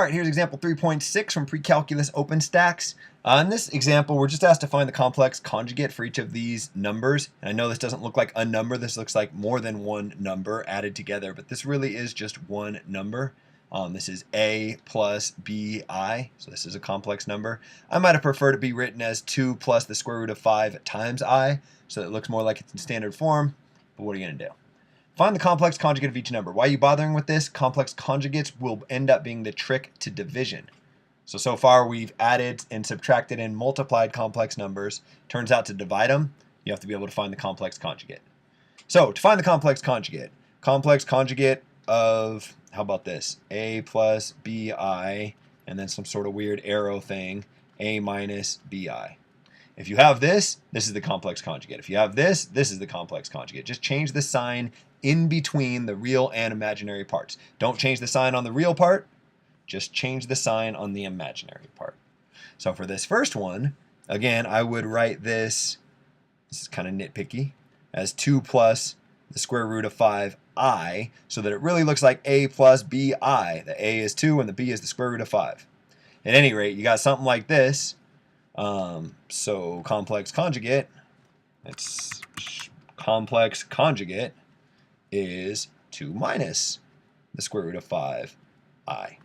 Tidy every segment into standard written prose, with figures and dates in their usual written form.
All right, here's example 3.6 from PreCalculus OpenStax. In this example, we're just asked to find the complex conjugate for each of these numbers. And I know this doesn't look like a number. This looks like more than one number added together, but this really is just one number. This is a plus bi, so this is a complex number. I might have preferred it to be written as 2 plus the square root of 5 times I, so it looks more like it's in standard form, but what are you going to do? Find the complex conjugate of each number. Why are you bothering with this? Complex conjugates will end up being the trick to division. So far we've added and subtracted and multiplied complex numbers. Turns out to divide them, you have to be able to find the complex conjugate. So to find the complex conjugate of, how about this? A plus bi, and then some sort of weird arrow thing, a minus bi. If you have this, this is the complex conjugate. If you have this, this is the complex conjugate. Just change the sign in between the real and imaginary parts. Don't change the sign on the real part, just change the sign on the imaginary part. So for this first one, again, I would write this is kind of nitpicky, as 2 plus the square root of 5i, so that it really looks like a plus bi. The a is 2 and the b is the square root of 5. At any rate, you got something like this. So complex conjugate, it's complex conjugate is 2 minus the square root of 5i.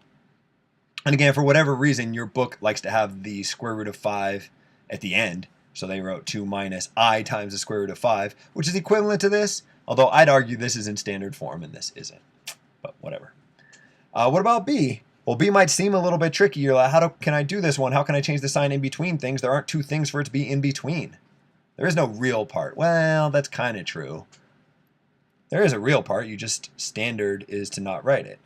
And again, for whatever reason, your book likes to have the square root of 5 at the end. So they wrote 2 minus I times the square root of 5, which is equivalent to this, although I'd argue this is in standard form and this isn't. But whatever. What about B? Well, B might seem a little bit tricky. You're like, can I do this one? How can I change the sign in between things? There aren't two things for it to be in between. There is no real part. Well, that's kind of true. There is a real part. You just, standard is to not write it.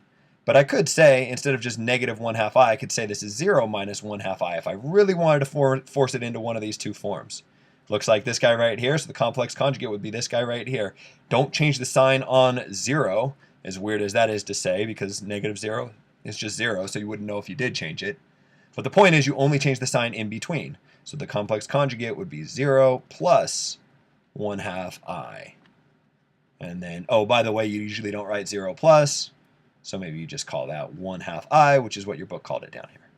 But I could say, instead of just negative 1/2 I, I could say this is 0 minus 1/2 I if I really wanted to force it into one of these two forms. Looks like this guy right here, so the complex conjugate would be this guy right here. Don't change the sign on 0, as weird as that is to say, because negative 0 is just 0, so you wouldn't know if you did change it. But the point is you only change the sign in between. So the complex conjugate would be 0 plus 1/2 I. And then, oh, by the way, you usually don't write 0 plus, so maybe you just call that 1/2 I, which is what your book called it down here.